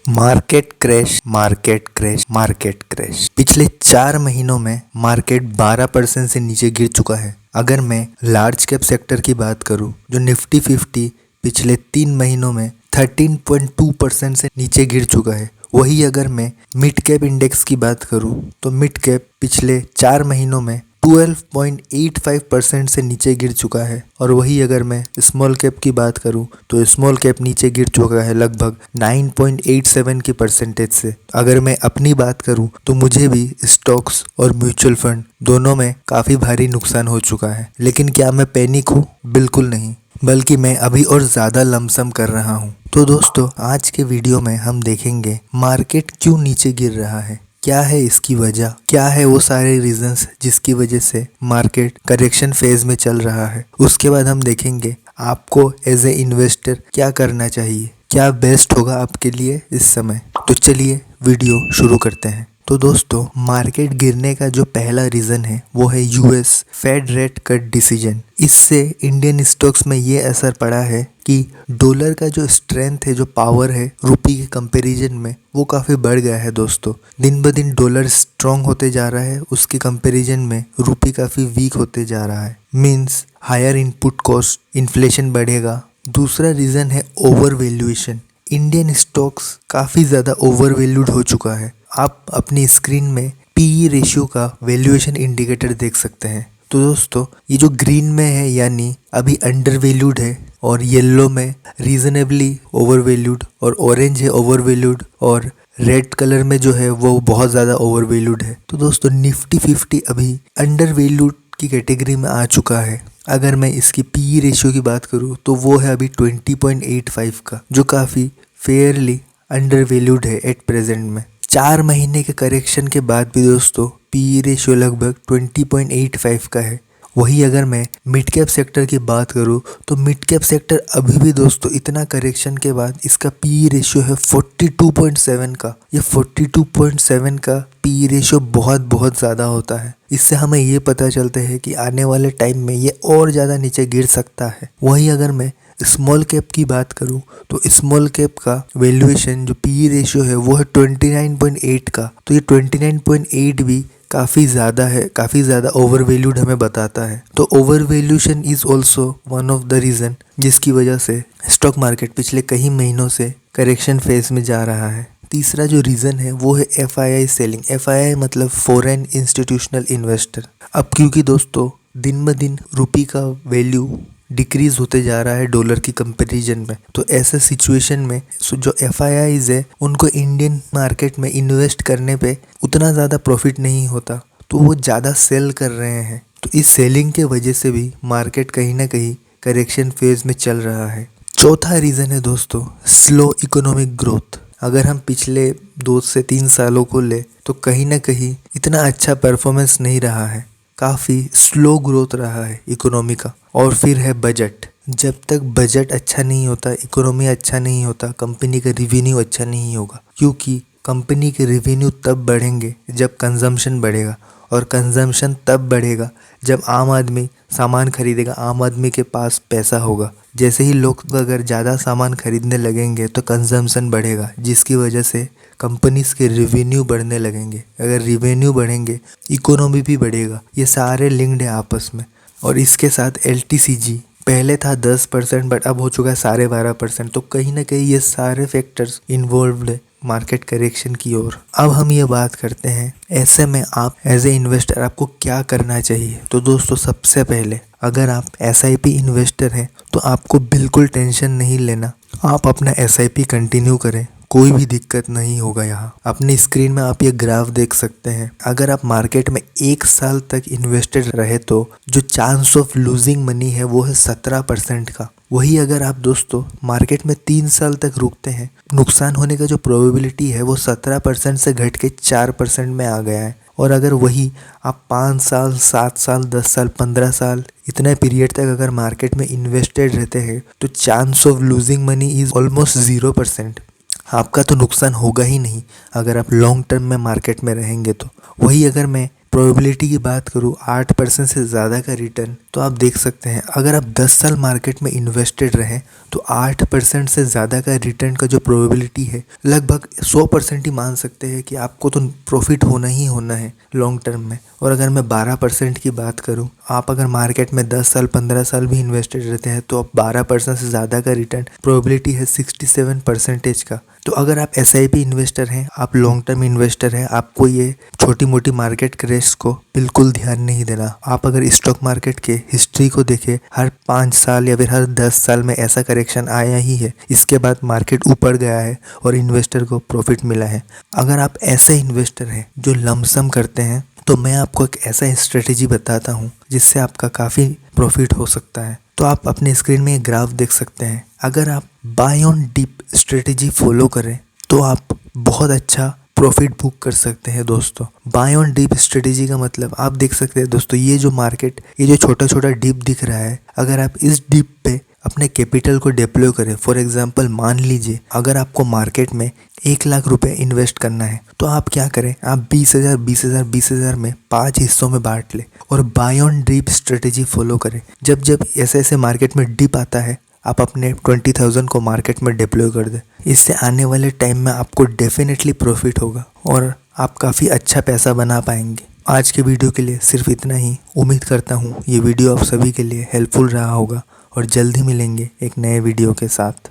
Market crash, market crash, market crash. पिछले 4 महीनों में मार्केट 12% से नीचे गिर चुका है। अगर मैं लार्ज कैप सेक्टर की बात करूं, जो निफ्टी 50 पिछले 3 महीनों में 13.2% से नीचे गिर चुका है। वही अगर मैं मिड कैप इंडेक्स की बात करूं, तो मिड कैप पिछले 4 महीनों में 12.85% से नीचे गिर चुका है। और वही अगर मैं स्मॉल कैप की बात करूं, तो स्मॉल कैप नीचे गिर चुका है लगभग 9.87 की परसेंटेज से। अगर मैं अपनी बात करूं, तो मुझे भी स्टॉक्स और म्यूचुअल फंड दोनों में काफ़ी भारी नुकसान हो चुका है। लेकिन क्या मैं पैनिक हूँ? बिल्कुल नहीं, बल्कि मैं अभी और ज़्यादा लमसम कर रहा हूँ। तो दोस्तों, आज के वीडियो में हम देखेंगे मार्केट क्यों नीचे गिर रहा है, क्या है इसकी वजह, क्या है वो सारे रीजंस जिसकी वजह से मार्केट करेक्शन फेज में चल रहा है। उसके बाद हम देखेंगे आपको एज ए इन्वेस्टर क्या करना चाहिए, क्या बेस्ट होगा आपके लिए इस समय। तो चलिए वीडियो शुरू करते हैं। तो दोस्तों, मार्केट गिरने का जो पहला रीज़न है वो है US Fed rate cut decision. इससे इंडियन स्टॉक्स में ये असर पड़ा है कि डॉलर का जो स्ट्रेंथ है, जो पावर है रुपी के कंपैरिजन में, वो काफ़ी बढ़ गया है। दोस्तों, दिन ब दिन डॉलर स्ट्रॉन्ग होते जा रहा है, उसके कंपैरिजन में रुपी काफ़ी वीक होते जा रहा है। Means higher input cost, inflation बढ़ेगा। दूसरा रीज़न है ओवर वैल्यूएशन। इंडियन स्टॉक्स काफ़ी ज़्यादा ओवर वैल्यूड हो चुका है। आप अपनी स्क्रीन में पीई रेशियो का वैल्यूएशन इंडिकेटर देख सकते हैं। तो दोस्तों, ये जो ग्रीन में है यानी अभी अंडर वैल्यूड है, और येलो में रीजनेबली ओवर वैल्यूड, और ऑरेंज है ओवर वैल्यूड, और रेड कलर में जो है वो बहुत ज़्यादा ओवर वैल्यूड है। तो दोस्तों, निफ्टी 50 अभी अंडर वैल्यूड की कैटेगरी में आ चुका है। अगर मैं इसकी पीई रेशियो की बात करूँ, तो वो है अभी 20.85 का, जो काफ़ी फेयरली अंडर वैल्यूड है एट प्रेजेंट में। 4 महीने के करेक्शन के बाद भी दोस्तों पीई रेशियो लगभग 20.85 का है। वही अगर मैं मिड कैप सेक्टर की बात करूं, तो मिड कैप सेक्टर अभी भी दोस्तों इतना करेक्शन के बाद इसका पीई रेशियो है 42.7 का। ये 42.7 का पीई रेशियो बहुत बहुत ज़्यादा होता है। इससे हमें ये पता चलता है कि आने वाले टाइम में ये और ज़्यादा नीचे गिर सकता है। वहीं अगर मैं स्मॉल कैप की बात करूं, तो स्मॉल कैप का वैल्यूएशन जो पीई रेशियो है वो है 29.8 का। तो ये 29.8 भी काफ़ी ज़्यादा है, काफ़ी ज़्यादा ओवर वैल्यूड हमें बताता है। तो over valuation is also one of the reason जिसकी वजह से स्टॉक मार्केट पिछले कई महीनों से करेक्शन फेज में जा रहा है। तीसरा जो रीज़न है वो है एफआईआई सेलिंग। एफआईआई मतलब फॉरेन इंस्टीट्यूशनल इन्वेस्टर। अब क्योंकि दोस्तों दिन ब दिन रुपी का वैल्यू डिक्रीज होते जा रहा है डॉलर की कंपैरिजन में, तो ऐसे सिचुएशन में जो एफआईआईज है उनको इंडियन मार्केट में इन्वेस्ट करने पे उतना ज़्यादा प्रॉफिट नहीं होता, तो वो ज़्यादा सेल कर रहे हैं। तो इस सेलिंग के वजह से भी मार्केट कहीं ना कहीं करेक्शन फेज में चल रहा है। चौथा रीज़न है दोस्तों स्लो इकोनॉमिक ग्रोथ। अगर हम पिछले 2 से 3 सालों को ले, तो कहीं ना कहीं इतना अच्छा परफॉर्मेंस नहीं रहा है, काफ़ी स्लो ग्रोथ रहा है इकोनॉमी का। और फिर है बजट। जब तक बजट अच्छा नहीं होता, इकोनॉमी अच्छा नहीं होता, कंपनी का रिवेन्यू अच्छा नहीं होगा, क्योंकि कंपनी के रिवेन्यू तब बढ़ेंगे जब कंजम्पशन बढ़ेगा, और कंजम्पशन तब बढ़ेगा जब आम आदमी सामान खरीदेगा, आम आदमी के पास पैसा होगा। जैसे ही लोग अगर ज़्यादा सामान खरीदने लगेंगे तो कंजम्पशन बढ़ेगा, जिसकी वजह से कंपनीज के रिवेन्यू बढ़ने लगेंगे। अगर रिवेन्यू बढ़ेंगे, इकोनॉमी भी बढ़ेगा। ये सारे लिंक्ड है आपस में। और इसके साथ एलटीसीजी पहले था 10% बट अब हो चुका है 12.5%। तो कहीं ना कहीं ये सारे फैक्टर्स इन्वॉल्व्ड है मार्केट करेक्शन की ओर। अब हम ये बात करते हैं ऐसे में आप एज ए इन्वेस्टर आपको क्या करना चाहिए। तो दोस्तों, सबसे पहले अगर आप एसआईपी इन्वेस्टर हैं तो आपको बिल्कुल टेंशन नहीं लेना। आप अपना एसआईपी कंटिन्यू करें, कोई भी दिक्कत नहीं होगा। यहाँ अपनी स्क्रीन में आप ये ग्राफ देख सकते हैं। अगर आप मार्केट में 1 साल तक इन्वेस्टेड रहे तो जो चांस ऑफ लूजिंग मनी है वो है 17% का। वही अगर आप दोस्तों मार्केट में 3 साल तक रुकते हैं, नुकसान होने का जो प्रोबेबिलिटी है वो 17% से घट के 4% में आ गया है। और अगर वही आप 5 साल, 7 साल, 10 साल, 15 साल इतने पीरियड तक अगर मार्केट में इन्वेस्टेड रहते हैं, तो chance of losing money is almost 0%। आपका तो नुकसान होगा ही नहीं अगर आप लॉन्ग टर्म में मार्केट में रहेंगे तो। वही अगर मैं प्रोबेबिलिटी की बात करूँ 8% से ज़्यादा का रिटर्न, तो आप देख सकते हैं अगर आप 10 साल मार्केट में इन्वेस्टेड रहें तो 8% से ज़्यादा का रिटर्न का जो प्रोबेबिलिटी है लगभग 100% ही मान सकते हैं कि आपको तो प्रॉफिट होना ही होना है लॉन्ग टर्म में। और अगर मैं 12% की बात करूं, आप अगर मार्केट में 10 साल 15 साल भी इन्वेस्टेड रहते हैं तो आप 12% से ज़्यादा का रिटर्न प्रोबेबिलिटी है 67% का। तो अगर आप SIP इन्वेस्टर हैं, आप लॉन्ग टर्म इन्वेस्टर हैं, आपको ये छोटी मोटी मार्केट क्रैश को बिल्कुल ध्यान नहीं देना। आप अगर स्टॉक मार्केट के हिस्ट्री को देखें, हर 5 साल या फिर हर 10 साल में ऐसा करेक्शन आया ही है, इसके बाद मार्केट ऊपर गया है और इन्वेस्टर को प्रॉफिट मिला है। अगर आप ऐसे इन्वेस्टर हैं जो लमसम करते हैं तो मैं आपको एक ऐसा स्ट्रेटेजी बताता हूँ जिससे आपका काफ़ी प्रॉफिट हो सकता है। तो आप अपने स्क्रीन में एक ग्राफ देख सकते हैं। अगर आप buy on dip strategy follow करें तो आप बहुत अच्छा प्रॉफिट बुक कर सकते हैं दोस्तों। बाय ऑन डिप स्ट्रेटेजी का मतलब आप देख सकते हैं दोस्तों, ये जो मार्केट, ये जो छोटा छोटा डिप दिख रहा है, अगर आप इस डिप पे अपने कैपिटल को डिप्लॉय करें, फॉर एग्जांपल मान लीजिए अगर आपको मार्केट में 1 लाख रुपए इन्वेस्ट करना है तो आप क्या करें, आप 20,000 में 5 हिस्सों में बांट ले और buy on dip strategy follow करें। जब जब ऐसे ऐसे मार्केट में डिप आता है आप अपने 20,000 को मार्केट में डिप्लॉय कर दें। इससे आने वाले टाइम में आपको डेफिनेटली प्रॉफिट होगा और आप काफ़ी अच्छा पैसा बना पाएंगे। आज के वीडियो के लिए सिर्फ इतना ही। उम्मीद करता हूँ ये वीडियो आप सभी के लिए हेल्पफुल रहा होगा और जल्द ही मिलेंगे एक नए वीडियो के साथ।